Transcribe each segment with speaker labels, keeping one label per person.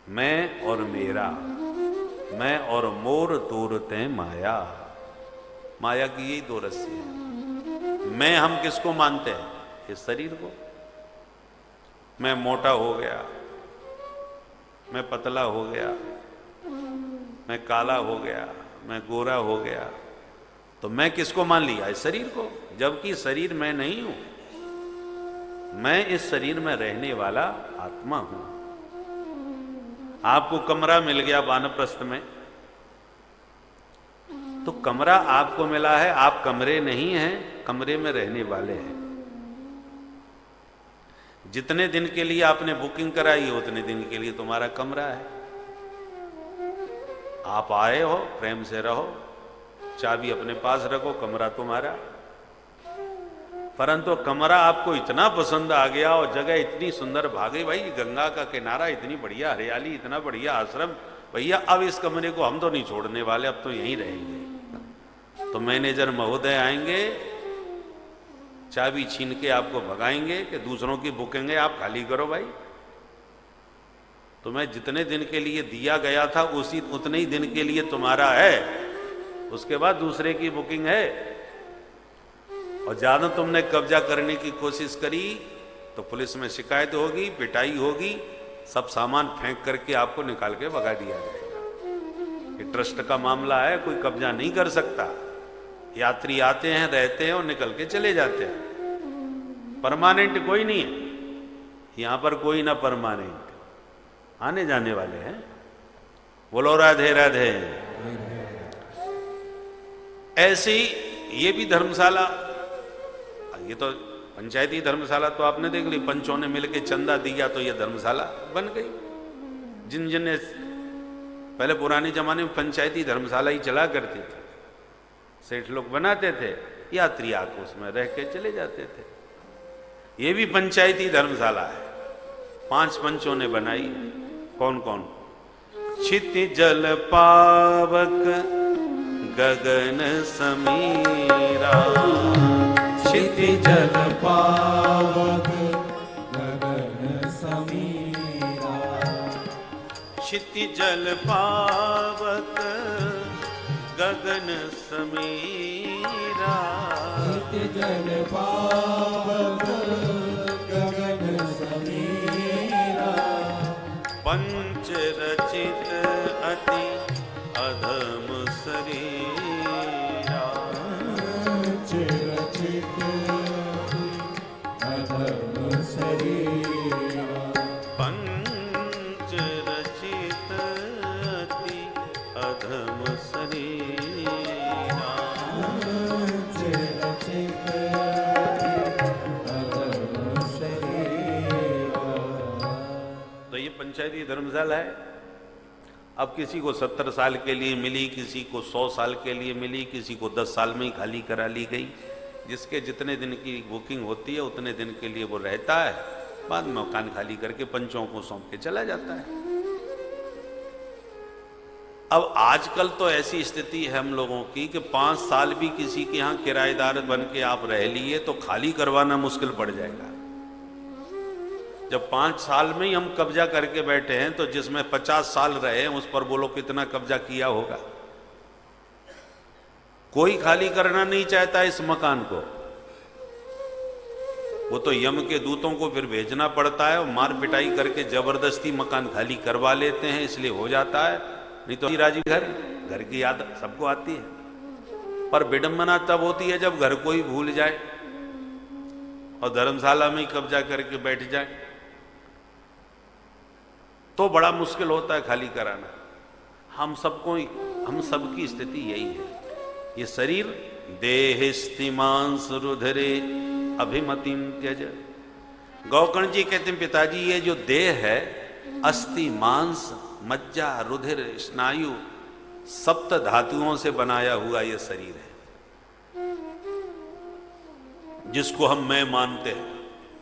Speaker 1: मैं और मेरा, मैं और मोर तोरते माया। माया की यही दो रस्सी है। मैं हम किसको मानते हैं? इस शरीर को। मैं मोटा हो गया, मैं पतला हो गया, मैं काला हो गया, मैं गोरा हो गया, तो मैं किसको मान लिया? इस शरीर को। जबकि शरीर मैं नहीं हूं, मैं इस शरीर में रहने वाला आत्मा हूं। आपको कमरा मिल गया वानप्रस्थ में, तो कमरा आपको मिला है, आप कमरे नहीं हैं, कमरे में रहने वाले हैं। जितने दिन के लिए आपने बुकिंग कराई है उतने दिन के लिए तुम्हारा कमरा है। आप आए हो, प्रेम से रहो, चाबी अपने पास रखो, कमरा तुम्हारा। परंतु कमरा आपको इतना पसंद आ गया और जगह इतनी सुंदर भागे, भाई गंगा का किनारा, इतनी बढ़िया हरियाली, इतना बढ़िया आश्रम, भैया अब इस कमरे को हम तो नहीं छोड़ने वाले, अब तो यहीं रहेंगे। तो मैनेजर महोदय आएंगे, चाबी छीन के आपको भगाएंगे कि दूसरों की बुकिंग है, आप खाली करो भाई। तुम्हें जितने दिन के लिए दिया गया था उतने ही दिन के लिए तुम्हारा है, उसके बाद दूसरे की बुकिंग है। और ज्यादा तुमने कब्जा करने की कोशिश करी तो पुलिस में शिकायत होगी, पिटाई होगी, सब सामान फेंक करके आपको निकाल के भगा दिया जाएगा। ये ट्रस्ट का मामला है, कोई कब्जा नहीं कर सकता। यात्री आते हैं, रहते हैं और निकल के चले जाते हैं। परमानेंट कोई नहीं है यहां पर, कोई ना परमानेंट, आने जाने वाले हैं। बोलो राधे राधे। ऐसी ये भी धर्मशाला, ये तो पंचायती धर्मशाला तो आपने देख ली, पंचों ने मिलकर चंदा दिया तो ये धर्मशाला बन गई। जिन जिन ने पहले पुराने जमाने में पंचायती धर्मशाला ही चला करती थी, सेठ लोग बनाते थे, यात्री आकर उसमें रह के चले जाते थे। ये भी पंचायती धर्मशाला है, 5 पंचों ने बनाई है। कौन कौन? क्षिति जल पावक गगन समीरा,
Speaker 2: क्षिति जल पावक गगन समीरा,
Speaker 1: क्षिति जल पावक गगन समीरा,
Speaker 2: क्षिति जल पावक गगन समीरा,
Speaker 1: पंच रचित अति अधम शरीरा,
Speaker 2: पंच रचित अधम शरीरा,
Speaker 1: पंच रचित अति अधम शरीरा,
Speaker 2: पंच रचित अधम शरीरा।
Speaker 1: तो ये पंचायती धर्मशाला है। अब किसी को 70 साल के लिए मिली, किसी को 100 साल के लिए मिली, किसी को 10 साल में ही खाली करा ली गई। जिसके जितने दिन की बुकिंग होती है उतने दिन के लिए वो रहता है, बाद में मकान खाली करके पंचों को सौंप के चला जाता है। अब आजकल तो ऐसी स्थिति है हम लोगों की कि 5 साल भी किसी के यहाँ किराएदार बन के आप रह लिए तो खाली करवाना मुश्किल पड़ जाएगा। जब 5 साल में ही हम कब्जा करके बैठे हैं तो जिसमें 50 साल रहे हैं उस पर बोलो कितना कब्जा किया होगा। कोई खाली करना नहीं चाहता इस मकान को, वो तो यम के दूतों को फिर भेजना पड़ता है और मार पिटाई करके जबरदस्ती मकान खाली करवा लेते हैं, इसलिए हो जाता है। नहीं तो राजी घर की याद सबको आती है, पर विडंबना तब होती है जब घर को ही भूल जाए और धर्मशाला में ही कब्जा करके बैठ जाए, तो बड़ा मुश्किल होता है खाली कराना। हम सबकी स्थिति यही है। ये शरीर देहिस्तिमांस रुधिरे अभिमतिम त्यज। गौकर्ण जी कहते हैं पिताजी ये जो देह है, अस्थि मांस मज्जा रुधिर स्नायु सप्त धातुओं से बनाया हुआ ये शरीर है, जिसको हम मैं मानते हैं,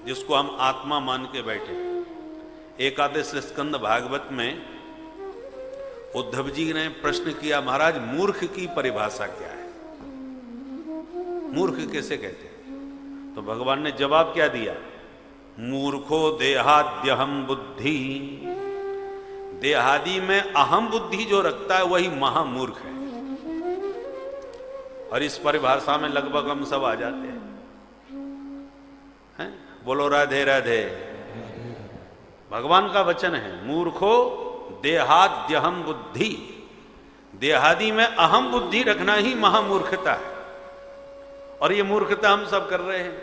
Speaker 1: जिसको हम आत्मा मान के बैठे। एकादश स्कंद भागवत में उद्धव जी ने प्रश्न किया, महाराज मूर्ख की परिभाषा क्या है? मूर्ख कैसे कहते हैं? तो भगवान ने जवाब क्या दिया? मूर्खो देहाद्यहम बुद्धि देहादि में अहम बुद्धि जो रखता है वही महामूर्ख है। और इस परिभाषा में लगभग हम सब आ जाते हैं। बोलो राधे राधे। भगवान का वचन है, मूर्खो देहाद्यहम बुद्धि। देहादि में अहम बुद्धि रखना ही महामूर्खता है। और ये मूर्खता हम सब कर रहे हैं,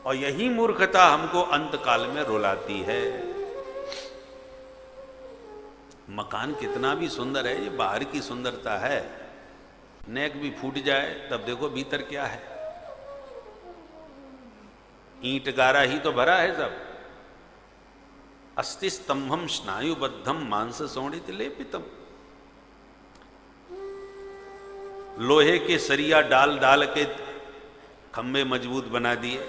Speaker 1: और यही मूर्खता हमको अंत काल में रुलाती है। मकान कितना भी सुंदर है, ये बाहर की सुंदरता है। नेक भी फूट जाए तब देखो भीतर क्या है। ईंट गारा ही तो भरा है सब। अस्ति स्तंभम स्नायुबद्धम मांस सोणित लेपितम। लोहे के सरिया डाल डाल के खंबे मजबूत बना दिए।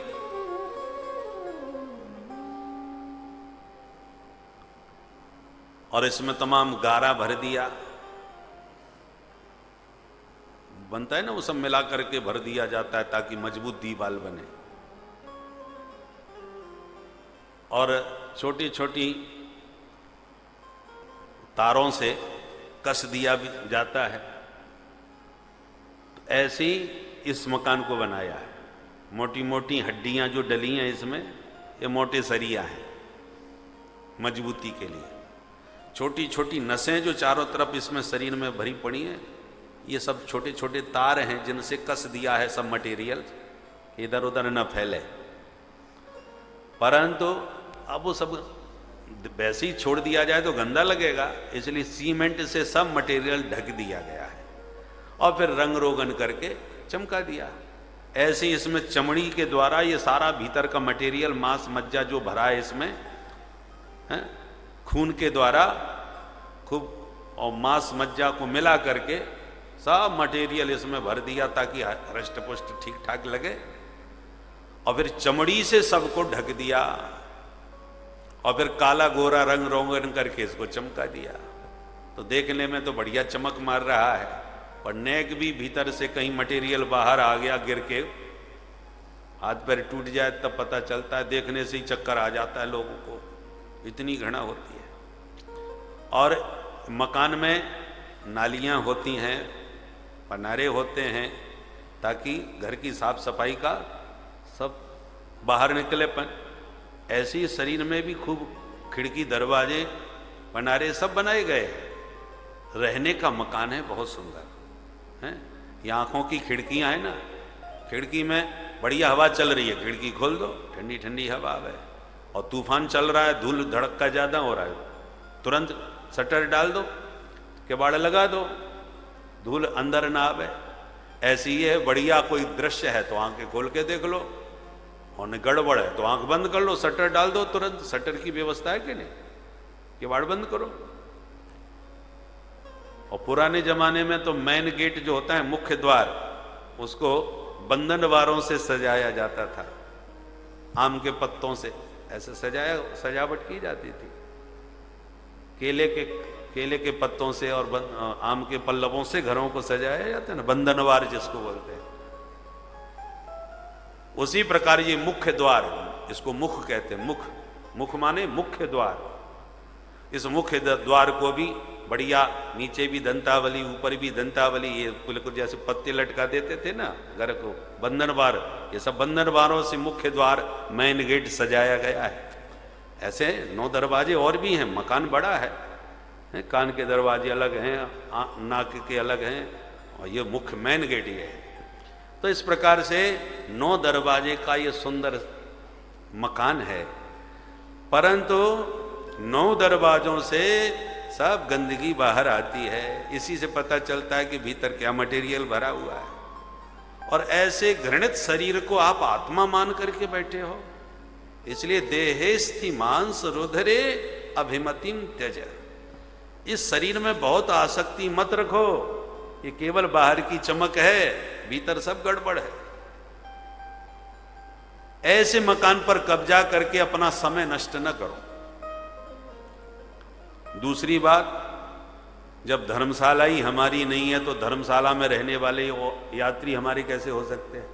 Speaker 1: और इसमें तमाम गारा भर दिया, बनता है ना, वो सब मिला करके भर दिया जाता है ताकि मजबूत दीवार बने। और छोटी छोटी तारों से कस दिया भी जाता है। ऐसे ही इस मकान को बनाया है। मोटी मोटी हड्डियां जो डली हैं इसमें, ये मोटे सरिया हैं मजबूती के लिए। छोटी छोटी नसें जो चारों तरफ इसमें शरीर में भरी पड़ी हैं, ये सब छोटे छोटे तार हैं जिनसे कस दिया है सब मटेरियल, इधर उधर न फैले। परंतु अब वो सब वैसे ही छोड़ दिया जाए तो गंदा लगेगा, इसलिए सीमेंट से सब मटेरियल ढक दिया गया है और फिर रंग रोगन करके चमका दिया। ऐसे ही इसमें चमड़ी के द्वारा ये सारा भीतर का मटेरियल, मांस मज्जा जो भरा है इसमें है, खून के द्वारा खूब और मांस मज्जा को मिला करके सब मटेरियल इसमें भर दिया ताकि हृष्ट पुष्ट ठीक ठाक लगे। और फिर चमड़ी से सबको ढक दिया और फिर काला गोरा रंग रोगन करके इसको चमका दिया। तो देखने में तो बढ़िया चमक मार रहा है, पर नेक भी भीतर से कहीं मटेरियल बाहर आ गया, गिर के हाथ पैर टूट जाए तब पता चलता है। देखने से ही चक्कर आ जाता है लोगों को, इतनी घृणा होती है। और मकान में नालियां होती हैं, पनारे होते हैं, ताकि घर की साफ सफाई का सब बाहर निकले। ऐसे ही शरीर में भी खूब खिड़की दरवाजे पनारे सब बनाए गए। रहने का मकान है बहुत सुंदर है। ये आँखों की खिड़कियां हैं ना, खिड़की में बढ़िया हवा चल रही है, खिड़की खोल दो, ठंडी ठंडी हवा आवे। और तूफान चल रहा है, धूल धड़का ज़्यादा हो रहा है, तुरंत शटर डाल दो, केबाड़ लगा दो, धूल अंदर ना आवे। ऐसी ही है, बढ़िया कोई दृश्य है तो आंखें खोल के देख लो, और गड़बड़ है तो आंख बंद कर लो, शटर डाल दो तुरंत। शटर की व्यवस्था है कि नहीं, केबाड़ बंद करो। और पुराने जमाने में तो मेन गेट जो होता है, मुख्य द्वार, उसको बंधनवारों से सजाया जाता था, आम के पत्तों से ऐसे सजावट की जाती थी। केले के पत्तों से और आम के पल्लवों से घरों को सजाया जाता है ना, बंधनवार जिसको बोलते हैं। उसी प्रकार ये मुख्य द्वार, इसको मुख कहते हैं। मुख माने मुख्य द्वार। इस मुख्य द्वार को भी बढ़िया, नीचे भी दंतावली, ऊपर भी दंतावली, ये बिल्कुल जैसे पत्ते लटका देते थे ना घर को, बंधनवार, ये सब बंधनवारों से मुख्य द्वार मेन गेट सजाया गया है। ऐसे 9 दरवाजे और भी हैं, मकान बड़ा है, कान के दरवाजे अलग हैं, नाक के अलग हैं, और ये मुख्य मेन गेट ये है। तो इस प्रकार से 9 दरवाजे का ये सुंदर मकान है। परंतु 9 दरवाजों से सब गंदगी बाहर आती है। इसी से पता चलता है कि भीतर क्या मटेरियल भरा हुआ है। और ऐसे घृणित शरीर को आप आत्मा मान करके बैठे हो। इसलिए देहेस्थि मांस रुधिरे अभिमतिम त्यज। इस शरीर में बहुत आसक्ति मत रखो, ये केवल बाहर की चमक है, भीतर सब गड़बड़ है। ऐसे मकान पर कब्जा करके अपना समय नष्ट न करो। दूसरी बात, जब धर्मशाला ही हमारी नहीं है तो धर्मशाला में रहने वाले यात्री हमारे कैसे हो सकते हैं?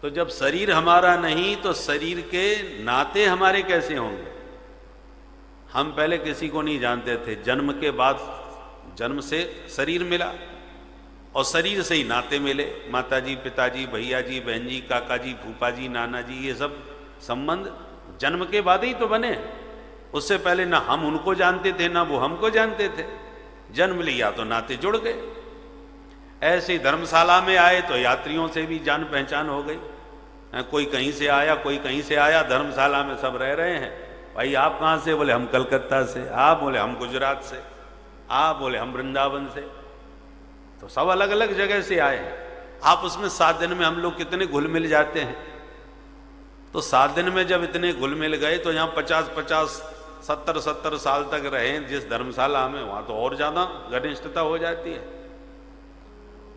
Speaker 1: तो जब शरीर हमारा नहीं तो शरीर के नाते हमारे कैसे होंगे? हम पहले किसी को नहीं जानते थे, जन्म के बाद जन्म से शरीर मिला और शरीर से ही नाते मिले, माताजी, पिताजी, भैया जी, बहन जी, काका जी, फूफा जी, नाना जी, ये सब संबंध जन्म के बाद ही तो बने। उससे पहले ना हम उनको जानते थे ना वो हमको जानते थे। जन्म लिया तो नाते जुड़ गए। ऐसे ही धर्मशाला में आए तो यात्रियों से भी जान पहचान हो गई। कोई कहीं से आया, कोई कहीं से आया, धर्मशाला में सब रह रहे हैं। भाई आप कहाँ से? बोले हम कलकत्ता से। आप बोले हम गुजरात से। आप बोले हम वृंदावन से। तो सब अलग अलग जगह से आए हैं। आप उसमें 7 दिन में हम लोग कितने घुल मिल जाते हैं। तो 7 दिन में जब इतने घुल मिल गए तो यहाँ 50-50, 70-70 साल तक रहे जिस धर्मशाला में, वहां तो और ज्यादा घनिष्ठता हो जाती है।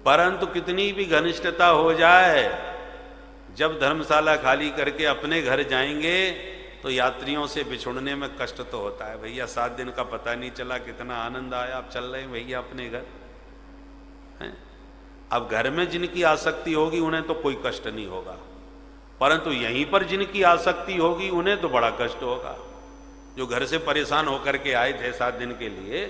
Speaker 1: परंतु कितनी भी घनिष्ठता हो जाए, जब धर्मशाला खाली करके अपने घर जाएंगे तो यात्रियों से बिछुड़ने में कष्ट तो होता है। भैया 7 दिन का पता नहीं चला, कितना आनंद आया, आप चल रहे हैं भैया अपने घर हैं। अब घर में जिनकी आसक्ति होगी उन्हें तो कोई कष्ट नहीं होगा, परंतु यहीं पर जिनकी आसक्ति होगी उन्हें तो बड़ा कष्ट होगा। जो घर से परेशान होकर के आए थे 7 दिन के लिए,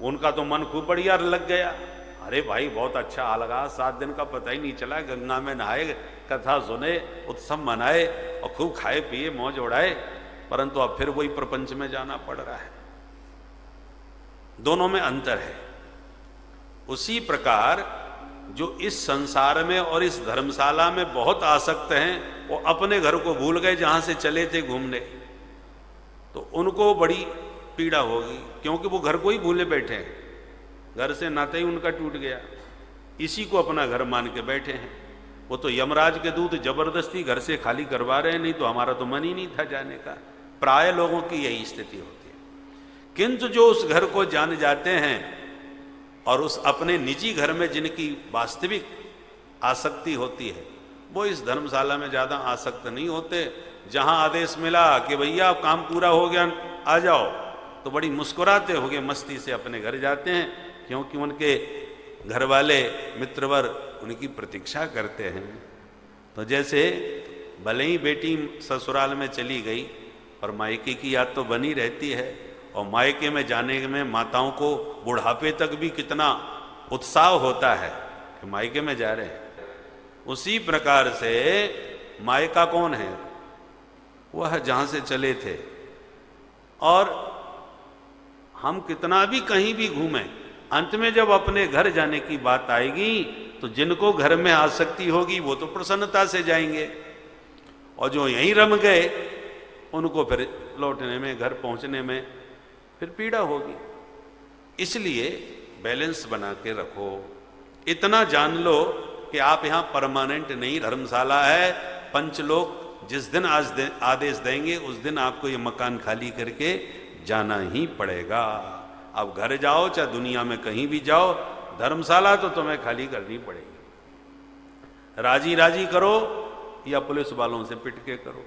Speaker 1: उनका तो मन खूब बढ़िया लग गया। अरे भाई बहुत अच्छा लगा, 7 दिन का पता ही नहीं चला, गंगा में नहाए, कथा सुने, उत्सव मनाए और खूब खाए पिए, मौज उड़ाए। परंतु अब फिर वही प्रपंच में जाना पड़ रहा है। दोनों में अंतर है। उसी प्रकार जो इस संसार में और इस धर्मशाला में बहुत आसक्त हैं, वो अपने घर को भूल गए जहां से चले थे घूमने, तो उनको बड़ी पीड़ा होगी, क्योंकि वो घर को ही भूले बैठे हैं। घर से नाता ही उनका टूट गया, इसी को अपना घर मान के बैठे हैं। वो तो यमराज के दूत जबरदस्ती घर से खाली करवा रहे हैं, नहीं तो हमारा तो मन ही नहीं था जाने का। प्राय लोगों की यही स्थिति होती है। किंतु जो उस घर को जान जाते हैं और उस अपने निजी घर में जिनकी वास्तविक आसक्ति होती है, वो इस धर्मशाला में ज़्यादा आसक्त नहीं होते। जहां आदेश मिला कि भैया काम पूरा हो गया आ जाओ, तो बड़ी मुस्कुराते होगे मस्ती से अपने घर जाते हैं, क्योंकि उनके घर वाले मित्रवर उनकी प्रतीक्षा करते हैं। तो जैसे भले ही बेटी ससुराल में चली गई और मायके की याद तो बनी रहती है, और मायके में जाने में माताओं को बुढ़ापे तक भी कितना उत्साह होता है कि मायके में जा रहे हैं। उसी प्रकार से मायका कौन है? वह जहां से चले थे। और हम कितना भी कहीं भी घूमें, अंत में जब अपने घर जाने की बात आएगी तो जिनको घर में आसक्ति होगी वो तो प्रसन्नता से जाएंगे, और जो यहीं रम गए उनको फिर लौटने में, घर पहुंचने में फिर पीड़ा होगी। इसलिए बैलेंस बना के रखो। इतना जान लो कि आप यहाँ परमानेंट नहीं, धर्मशाला है। पंचलोक जिस दिन आदेश देंगे उस दिन आपको ये मकान खाली करके जाना ही पड़ेगा। अब घर जाओ चाहे दुनिया में कहीं भी जाओ, धर्मशाला तो तुम्हें खाली करनी पड़ेगी। राजी राजी करो या पुलिस वालों से पिट के करो।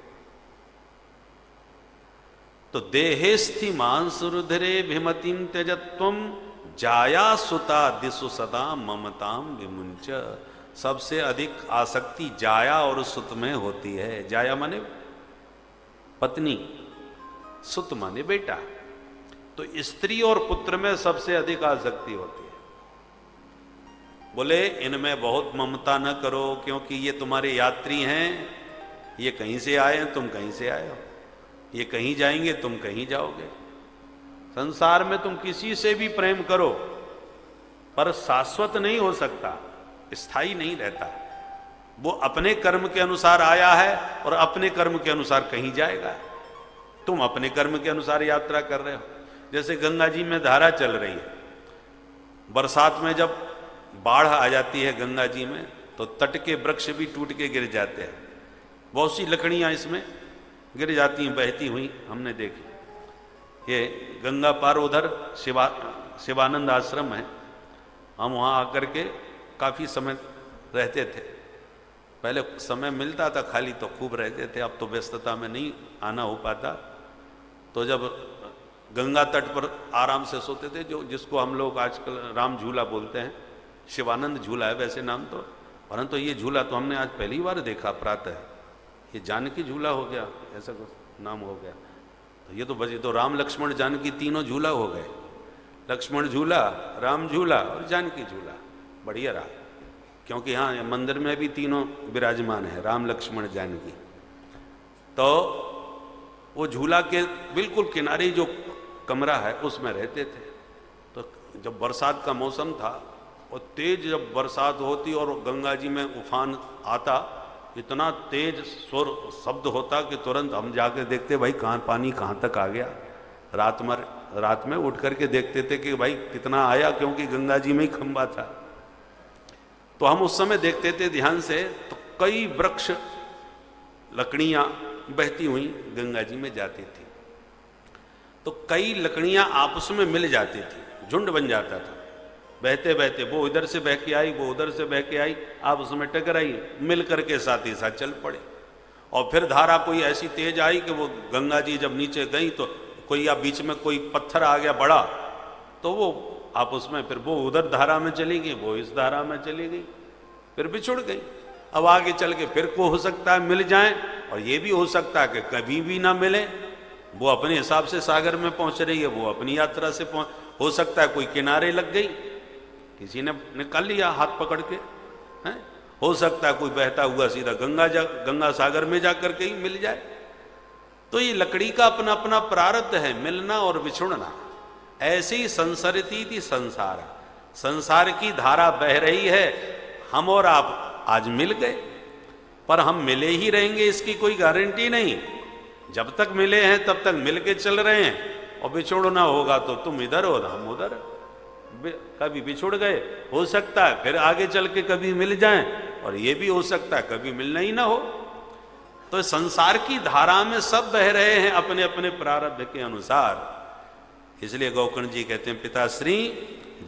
Speaker 1: तो देहेस्थि मांसुरुधरे भिमतिम त्यजत्वम जाया सुता दिशु सदा ममताम विमुंच। सबसे अधिक आसक्ति जाया और सुत में होती है। जाया माने पत्नी, सुत माने बेटा। तो स्त्री और पुत्र में सबसे अधिक आसक्ति होती है। बोले इनमें बहुत ममता न करो, क्योंकि ये तुम्हारे यात्री हैं, ये कहीं से आए हैं, तुम कहीं से आए हो, ये कहीं जाएंगे, तुम कहीं जाओगे। संसार में तुम किसी से भी प्रेम करो, पर शाश्वत नहीं हो सकता, स्थायी नहीं रहता। वो अपने कर्म के अनुसार आया है और अपने कर्म के अनुसार कहीं जाएगा। तुम अपने कर्म के अनुसार यात्रा कर रहे हो। जैसे गंगा जी में धारा चल रही है, बरसात में जब बाढ़ आ जाती है गंगा जी में, तो तट के वृक्ष भी टूट के गिर जाते हैं। बहुत सी लकड़ियां इसमें गिर जाती हैं, बहती हुई हमने देखी। ये गंगा पार उधर शिवानंद आश्रम है, हम वहाँ आकर के काफ़ी समय रहते थे। पहले समय मिलता था खाली तो खूब रहते थे, अब तो व्यस्तता में नहीं आना हो पाता। तो जब गंगा तट पर आराम से सोते थे, जो जिसको हम लोग आजकल राम झूला बोलते हैं, शिवानंद झूला है वैसे नाम तो, परंतु ये झूला तो हमने आज पहली बार देखा प्रातः। ये जानकी झूला हो गया, ऐसा कुछ नाम हो गया। तो ये तो राम लक्ष्मण जानकी तीनों झूला हो गए। लक्ष्मण झूला, राम झूला और जानकी झूला, बढ़िया रहा। क्योंकि यहाँ मंदिर में भी तीनों विराजमान है, राम लक्ष्मण जानकी। तो वो झूला के बिल्कुल किनारे जो कमरा है उसमें रहते थे। तो जब बरसात का मौसम था और तेज जब बरसात होती और गंगा जी में उफान आता, इतना तेज स्वर शब्द होता कि तुरंत हम जाके देखते भाई पानी कहाँ तक आ गया। रात में उठ करके देखते थे कि भाई कितना आया, क्योंकि गंगा जी में ही खंबा था। तो हम उस समय देखते थे ध्यान से, तो कई वृक्ष लकड़ियां बहती हुई गंगा जी में जाती थी। तो कई लकड़ियां आपस में मिल जाती थी, झुंड बन जाता था। बहते बहते वो इधर से बह के आई, वो उधर से बह के आई, आपस में टकराई, मिल करके साथ ही साथ चल पड़े। और फिर धारा कोई ऐसी तेज आई कि वो गंगा जी जब नीचे गई तो कोई या बीच में कोई पत्थर आ गया बड़ा, तो वो आपस में फिर वो उधर धारा में चली गई, वो इस धारा में चली गई, फिर बिछुड़ गई। अब आगे चल के फिर को हो सकता है मिल जाएं, और ये भी हो सकता है कि कभी भी ना मिले। वो अपने हिसाब से सागर में पहुंच रही है, वो अपनी यात्रा से हो सकता है कोई किनारे लग गई, किसी ने निकाल लिया हाथ पकड़ के, हैं? हो सकता है कोई बहता हुआ सीधा गंगा सागर में जाकर के ही मिल जाए। तो ये लकड़ी का अपना अपना प्रारब्ध है, मिलना और बिछुड़ना। ऐसे ही संसरती थी संसार, संसार की धारा बह रही है। हम और आप आज मिल गए, पर हम मिले ही रहेंगे इसकी कोई गारंटी नहीं। जब तक मिले हैं तब तक मिल के चल रहे हैं, और बिछोड़ना होगा तो तुम इधर हो हम उधर। कभी बिछुड़ गए, हो सकता है फिर आगे चल के कभी मिल जाएं, और ये भी हो सकता है कभी मिलना ही ना हो। तो संसार की धारा में सब बह रहे हैं अपने अपने प्रारब्ध के अनुसार। इसलिए गोकर्ण जी कहते हैं, पिताश्री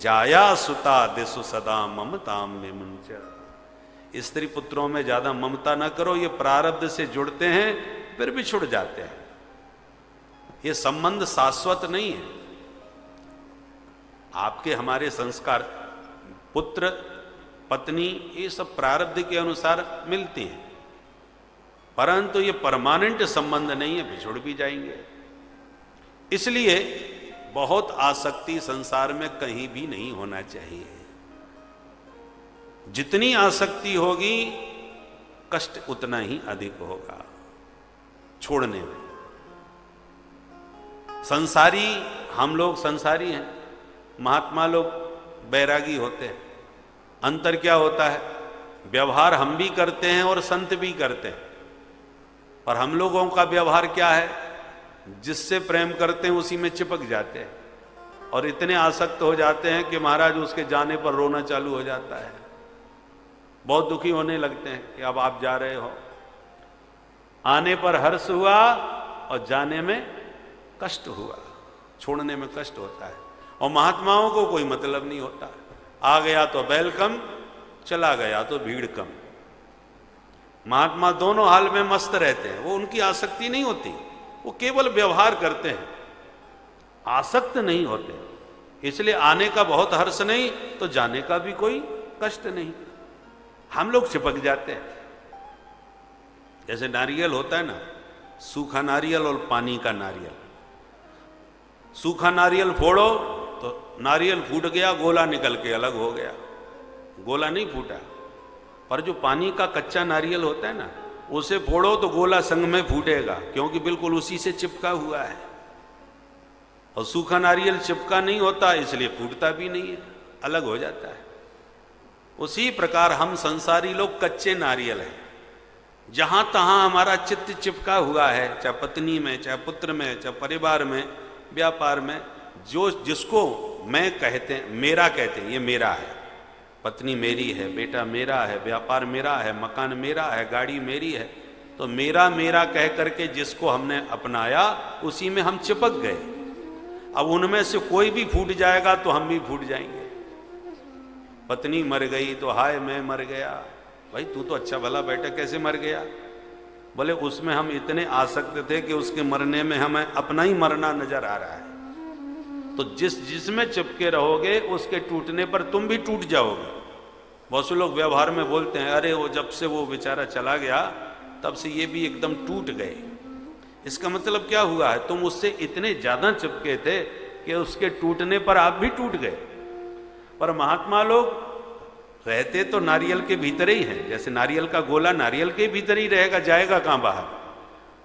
Speaker 1: जाया सुता दिसु सदा ममताम में मुंच। स्त्री पुत्रों में ज्यादा ममता ना करो, ये प्रारब्ध से जुड़ते हैं फिर बिछुड़ जाते हैं। ये संबंध शाश्वत नहीं है। आपके हमारे संस्कार, पुत्र पत्नी, ये सब प्रारब्ध के अनुसार मिलती हैं, परंतु ये परमानेंट संबंध नहीं है, बिछुड़ भी जाएंगे। इसलिए बहुत आसक्ति संसार में कहीं भी नहीं होना चाहिए। जितनी आसक्ति होगी कष्ट उतना ही अधिक होगा छोड़ने में। संसारी, हम लोग संसारी हैं, महात्मा लोग बैरागी होते हैं। अंतर क्या होता है? व्यवहार हम भी करते हैं और संत भी करते हैं, पर हम लोगों का व्यवहार क्या है? जिससे प्रेम करते हैं उसी में चिपक जाते हैं, और इतने आसक्त हो जाते हैं कि महाराज उसके जाने पर रोना चालू हो जाता है, बहुत दुखी होने लगते हैं कि अब आप जा रहे हो। आने पर हर्ष हुआ और जाने में कष्ट हुआ, छोड़ने में कष्ट होता है। और महात्माओं को कोई मतलब नहीं होता, आ गया तो वेलकम, चला गया तो भीड़ कम। महात्मा दोनों हाल में मस्त रहते हैं, वो उनकी आसक्ति नहीं होती, वो केवल व्यवहार करते हैं, आसक्त नहीं होते। इसलिए आने का बहुत हर्ष नहीं तो जाने का भी कोई कष्ट नहीं। हम लोग चिपक जाते हैं। जैसे नारियल होता है ना, सूखा नारियल और पानी का नारियल। सूखा नारियल फोड़ो तो नारियल फूट गया, गोला निकल के अलग हो गया, गोला नहीं फूटा। पर जो पानी का कच्चा नारियल होता है ना, उसे फोड़ो तो गोला संग में फूटेगा, क्योंकि बिल्कुल उसी से चिपका हुआ है। और सूखा नारियल चिपका नहीं होता, इसलिए फूटता भी नहीं है, अलग हो जाता है। उसी प्रकार हम संसारी लोग कच्चे नारियल हैं। जहां तहां हमारा चित्त चिपका हुआ है, चाहे पत्नी में, चाहे पुत्र में, चाहे परिवार में, व्यापार में, जो जिसको मैं कहते हैं, मेरा कहते हैं, ये मेरा है। पत्नी मेरी है, बेटा मेरा है, व्यापार मेरा है, मकान मेरा है, गाड़ी मेरी है। तो मेरा मेरा कह करके जिसको हमने अपनाया उसी में हम चिपक गए। अब उनमें से कोई भी फूट जाएगा तो हम भी फूट जाएंगे। पत्नी मर गई तो हाय मैं मर गया। भाई तू तो अच्छा भला बेटा कैसे मर गया? बोले उसमें हम इतने आसक्त थे कि उसके मरने में हमें अपना ही मरना नजर आ रहा है। तो जिसमें चिपके रहोगे उसके टूटने पर तुम भी टूट जाओगे। बहुत से लोग व्यवहार में बोलते हैं, अरे वो जब से वो बेचारा चला गया तब से ये भी एकदम टूट गए। इसका मतलब क्या हुआ है, तुम उससे इतने ज्यादा चिपके थे कि उसके टूटने पर आप भी टूट गए। पर महात्मा लोग रहते तो नारियल के भीतर ही हैं, जैसे नारियल का गोला नारियल के भीतर ही रहेगा, जाएगा कहां बाहर।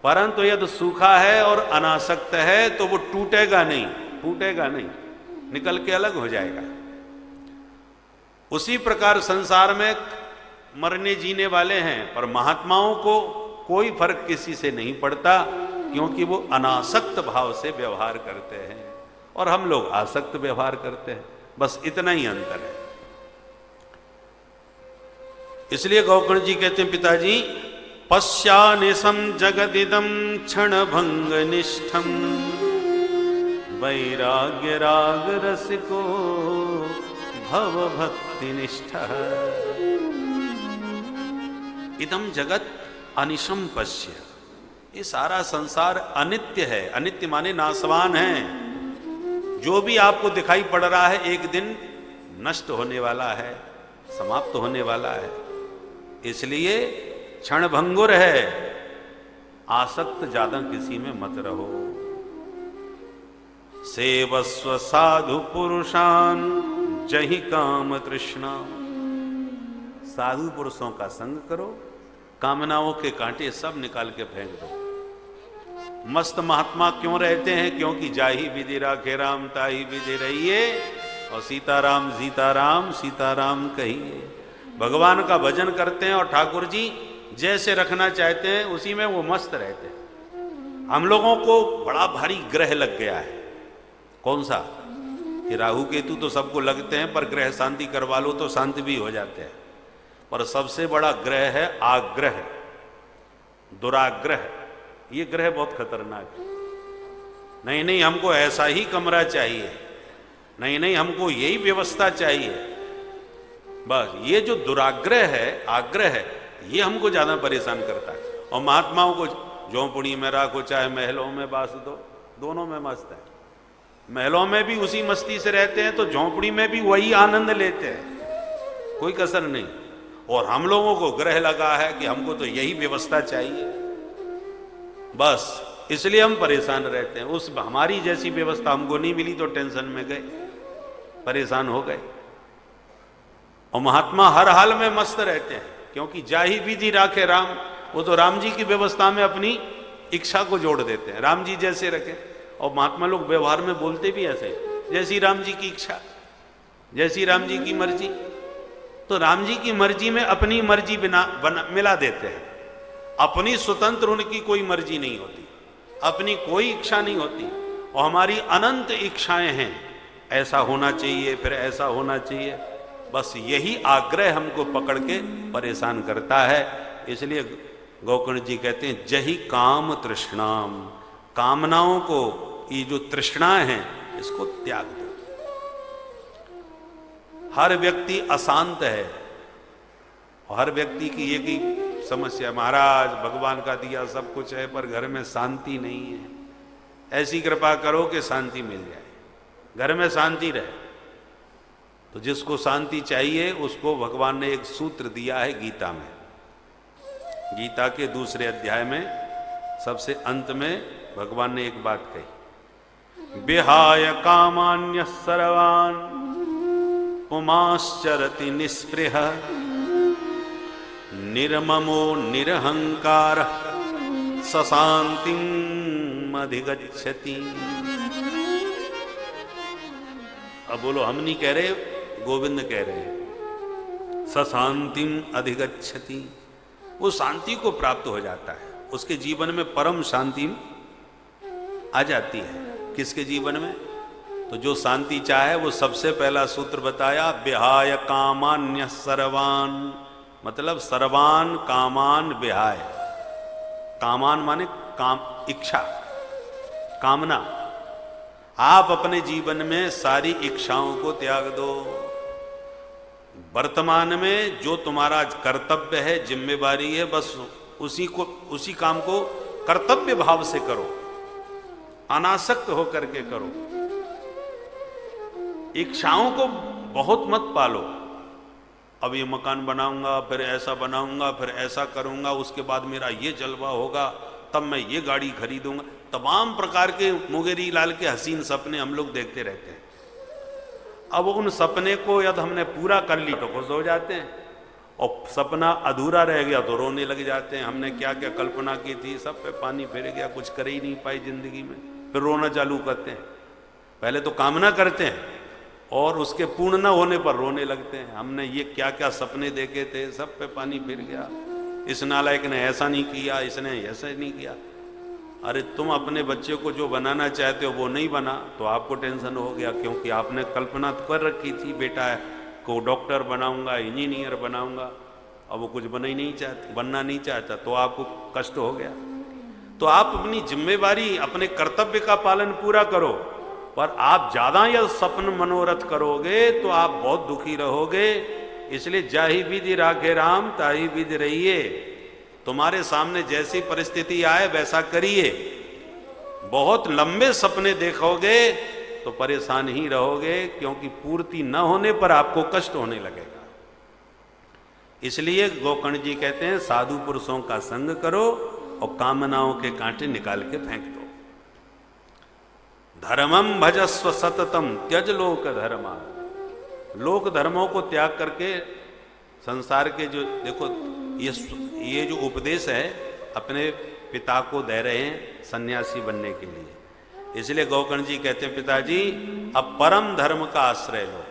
Speaker 1: परंतु यदि सूखा है और अनासक्त है तो वो टूटेगा नहीं, फूटेगा नहीं, निकल के अलग हो जाएगा। उसी प्रकार संसार में मरने जीने वाले हैं, पर महात्माओं को कोई फर्क किसी से नहीं पड़ता, क्योंकि वो अनासक्त भाव से व्यवहार करते हैं और हम लोग आसक्त व्यवहार करते हैं, बस इतना ही अंतर है। इसलिए गौकर्ण जी कहते हैं, पिताजी पश्यानिशम जगदिदम क्षण भंग निष्ठम वैराग्य राग रसिको भव भक्ति निष्ठा इदम जगत अनिशम पश्य। ये सारा संसार अनित्य है, अनित्य माने नाशवान है। जो भी आपको दिखाई पड़ रहा है एक दिन नष्ट होने वाला है, समाप्त होने वाला है। इसलिए क्षण भंगुर है, आसक्त ज्यादा किसी में मत रहो। सेवस्व साधु पुरुषान जहि काम तृष्णा। साधु पुरुषों का संग करो, कामनाओं के कांटे सब निकाल के फेंक दो। मस्त महात्मा क्यों रहते हैं? क्योंकि जाही विधि राखे राम ताही विधि रहिए, और सीताराम सीताराम सीताराम कहिए। भगवान का भजन करते हैं और ठाकुर जी जैसे रखना चाहते हैं उसी में वो मस्त रहते हैं। हम लोगों को बड़ा भारी ग्रह लग गया है। कौन सा? कि राहु केतु तो सबको लगते हैं, पर ग्रह शांति करवा लो तो शांति भी हो जाते हैं। पर सबसे बड़ा ग्रह है आग्रह, दुराग्रह। ये ग्रह बहुत खतरनाक है। नहीं नहीं हमको ऐसा ही कमरा चाहिए, नहीं नहीं हमको यही व्यवस्था चाहिए। बस ये जो दुराग्रह है, आग्रह है, ये हमको ज्यादा परेशान करता है। और महात्माओं को झोंपड़ी में रखो चाहे महलों में बास दो, दोनों में मस्त है। महलों में भी उसी मस्ती से रहते हैं तो झोंपड़ी में भी वही आनंद लेते हैं, कोई कसर नहीं। और हम लोगों को ग्रह लगा है कि हमको तो यही व्यवस्था चाहिए, बस इसलिए हम परेशान रहते हैं। उस हमारी जैसी व्यवस्था हमको नहीं मिली तो टेंशन में गए, परेशान हो गए। और महात्मा हर हाल में मस्त रहते हैं, क्योंकि जाही विधि राखे राम। वो तो राम जी की व्यवस्था में अपनी इच्छा को जोड़ देते हैं, राम जी जैसे रखे। और महात्मा लोग व्यवहार में बोलते भी ऐसे, जैसी राम जी की इच्छा, जैसी राम जी की मर्जी। तो राम जी की मर्जी में अपनी मर्जी मिला देते हैं। अपनी स्वतंत्र उनकी कोई मर्जी नहीं होती, अपनी कोई इच्छा नहीं होती। और हमारी अनंत इच्छाएं हैं, ऐसा होना चाहिए, फिर ऐसा होना चाहिए। बस यही आग्रह हमको पकड़ के परेशान करता है। इसलिए गौकर्ण जी कहते हैं, जही काम तृष्णाम। कामनाओं को, ये जो तृष्णाएं हैं, इसको त्याग दो। हर व्यक्ति अशांत है, और हर व्यक्ति की एक ही समस्या, महाराज भगवान का दिया सब कुछ है पर घर में शांति नहीं है। ऐसी कृपा करो कि शांति मिल जाए, घर में शांति रहे। तो जिसको शांति चाहिए उसको भगवान ने एक सूत्र दिया है गीता में। गीता के दूसरे अध्याय में सबसे अंत में भगवान ने एक बात कही, विहाय कामान्य सर्वान पुमाश्चरति निस्पृह निर्ममो निरहंकार सशांतिम अधिगच्छति। अब बोलो, हम नहीं कह रहे, गोविंद कह रहे हैं। सशांतिम अधिगच्छति, वो शांति को प्राप्त हो जाता है, उसके जीवन में परम शांति आ जाती है। किसके जीवन में? तो जो शांति चाहे वो सबसे पहला सूत्र बताया, विहाय कामान्य सर्वान। मतलब सर्वान कामान विहाय। कामान माने काम, इच्छा, कामना। आप अपने जीवन में सारी इच्छाओं को त्याग दो। वर्तमान में जो तुम्हारा कर्तव्य है, जिम्मेवारी है, बस उसी काम को कर्तव्य भाव से करो, अनासक्त होकर के करो। इच्छाओं को बहुत मत पालो। अब ये मकान बनाऊंगा, फिर ऐसा बनाऊंगा, फिर ऐसा करूंगा, उसके बाद मेरा ये जलवा होगा, तब मैं ये गाड़ी खरीदूंगा। तमाम प्रकार के मुंगेरी लाल के हसीन सपने हम लोग देखते रहते हैं। अब उन सपने को यदि हमने पूरा कर ली तो खुश हो जाते हैं, और सपना अधूरा रह गया तो रोने लग जाते हैं। हमने क्या क्या कल्पना की थी, सब पे पानी फिर गया, कुछ कर ही नहीं पाई जिंदगी में, फिर रोना चालू करते हैं। पहले तो कामना करते हैं और उसके पूर्ण न होने पर रोने लगते हैं। हमने ये क्या क्या सपने देखे थे, सब पे पानी फिर गया, इस नालायक ने ऐसा नहीं किया, इसने ऐसा नहीं किया। अरे तुम अपने बच्चे को जो बनाना चाहते हो वो नहीं बना तो आपको टेंशन हो गया, क्योंकि आपने कल्पना तो कर रखी थी बेटा को डॉक्टर बनाऊंगा, इंजीनियर बनाऊंगा, अब वो कुछ बनना नहीं चाहता तो आपको कष्ट हो गया। तो आप अपनी जिम्मेवारी, अपने कर्तव्य का पालन पूरा करो, पर आप ज्यादा यह सपन मनोरथ करोगे तो आप बहुत दुखी रहोगे। इसलिए जाहि विधि राखे राम ताहि विधि रहिए। तुम्हारे सामने जैसी परिस्थिति आए वैसा करिए। बहुत लंबे सपने देखोगे तो परेशान ही रहोगे, क्योंकि पूर्ति न होने पर आपको कष्ट होने लगेगा। इसलिए गोकर्ण जी कहते हैं साधु पुरुषों का संग करो और कामनाओं के कांटे निकाल के फेंक दो। धर्मम भजस्व सततम त्यज लोक धर्मा। लोक धर्मों को त्याग करके संसार के जो देखो ये जो उपदेश है अपने पिता को दे रहे हैं सन्यासी बनने के लिए। इसलिए गोकर्ण जी कहते हैं पिताजी अब परम धर्म का आश्रय लो।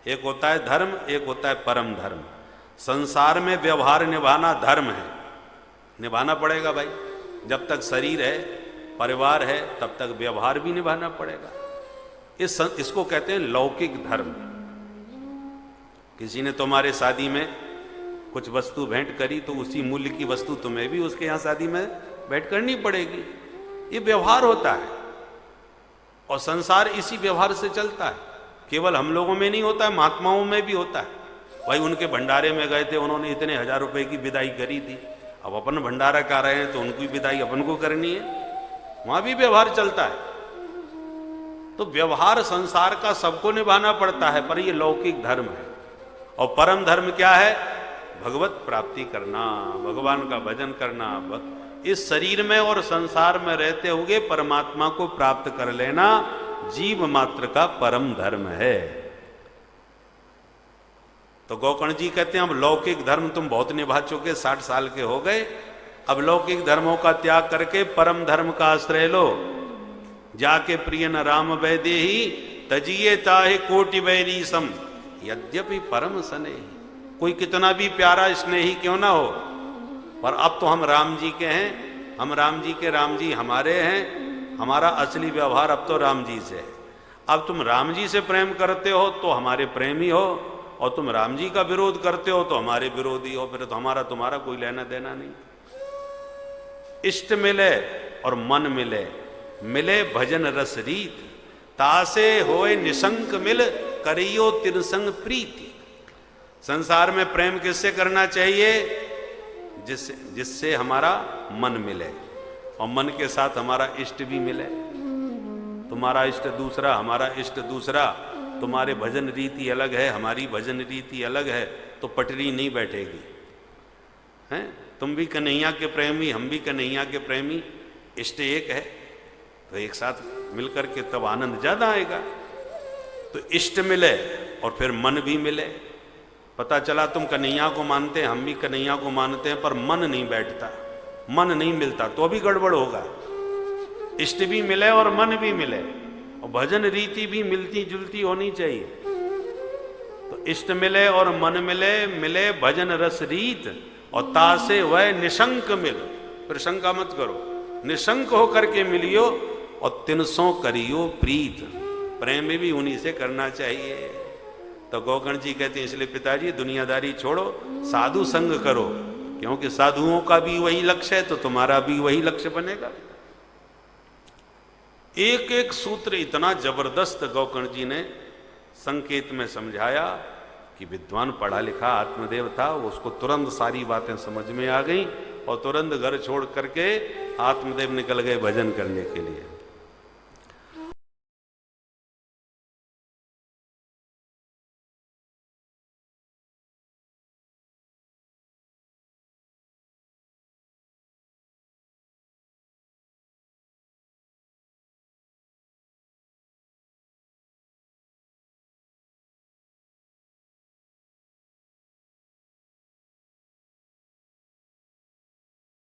Speaker 1: एक होता है धर्म, एक होता है परम धर्म। संसार में व्यवहार निभाना धर्म है, निभाना पड़ेगा भाई। जब तक शरीर है, परिवार है, तब तक व्यवहार भी निभाना पड़ेगा। इसको कहते हैं लौकिक धर्म। किसी ने तुम्हारे शादी में कुछ वस्तु भेंट करी तो उसी मूल्य की वस्तु तुम्हें भी उसके यहां शादी में भेंट करनी पड़ेगी। ये व्यवहार होता है और संसार इसी व्यवहार से चलता है। केवल हम लोगों में नहीं होता है, महात्माओं में भी होता है। भाई उनके भंडारे में गए थे, उन्होंने इतने 1000 रुपए की विदाई करी थी, अब अपन भंडारा कर रहे हैं तो उनकी विदाई अपन को करनी है, वहां भी व्यवहार चलता है। तो व्यवहार संसार का सबको निभाना पड़ता है, पर ये लौकिक धर्म है। और परम धर्म क्या है? भगवत प्राप्ति करना, भगवान का भजन करना, इस शरीर में और संसार में रहते हुए परमात्मा को प्राप्त कर लेना जीव मात्र का परम धर्म है। तो गोकर्ण जी कहते हैं अब लौकिक धर्म तुम बहुत निभा चुके, 60 साल के हो गए, अब लौकिक धर्मों का त्याग करके परम धर्म का आश्रय लो। जाके प्रिय न राम वैदेही तजिए ताहे कोटि बैरी सम यद्यपि परम स्नेही। कोई कितना भी प्यारा स्नेही क्यों ना हो, पर अब तो हम राम जी के हैं, हम राम जी के, राम जी हमारे हैं, हमारा असली व्यवहार अब तो राम जी से है। अब तुम राम जी से प्रेम करते हो तो हमारे प्रेमी हो, और तुम राम जी का विरोध करते हो तो हमारे विरोधी हो, फिर तो हमारा तुम्हारा कोई लेना देना नहीं। इष्ट मिले और मन मिले, मिले भजन रस रीत, तासे होए निशंक मिल करियो तिरसंग प्रीति। संसार में प्रेम किससे करना चाहिए? जिससे हमारा मन मिले और मन के साथ हमारा इष्ट भी मिले। तुम्हारा इष्ट दूसरा, हमारा इष्ट दूसरा, तुम्हारे भजन रीति अलग है, हमारी भजन रीति अलग है, तो पटरी नहीं बैठेगी। हैं? तुम भी कन्हैया के प्रेमी, हम भी कन्हैया के प्रेमी, इष्ट एक है, तो एक साथ मिलकर के तब आनंद ज्यादा आएगा। तो इष्ट मिले और फिर मन भी मिले। पता चला तुम कन्हैया को मानते हैं, हम भी कन्हैया को मानते हैं, पर मन नहीं बैठता, मन नहीं मिलता, तो अभी गड़बड़ होगा। इष्ट भी मिले और मन भी मिले, और भजन रीति भी मिलती जुलती होनी चाहिए। तो इष्ट मिले और मन मिले, मिले भजन रस रीत, और तासे वह निशंक मिल। फिर शंका मत करो, निशंक होकर के मिलियो और तिनसों करियो प्रीत। प्रेम भी उन्हीं से करना चाहिए। तो गोकर्ण जी कहते हैं इसलिए पिताजी दुनियादारी छोड़ो, साधु संग करो, क्योंकि साधुओं का भी वही लक्ष्य है तो तुम्हारा भी वही लक्ष्य बनेगा। एक एक सूत्र इतना जबरदस्त गोकर्ण जी ने संकेत में समझाया कि विद्वान पढ़ा लिखा आत्मदेव था, उसको तुरंत सारी बातें समझ में आ गई और तुरंत घर छोड़ करके आत्मदेव निकल गए भजन करने के लिए।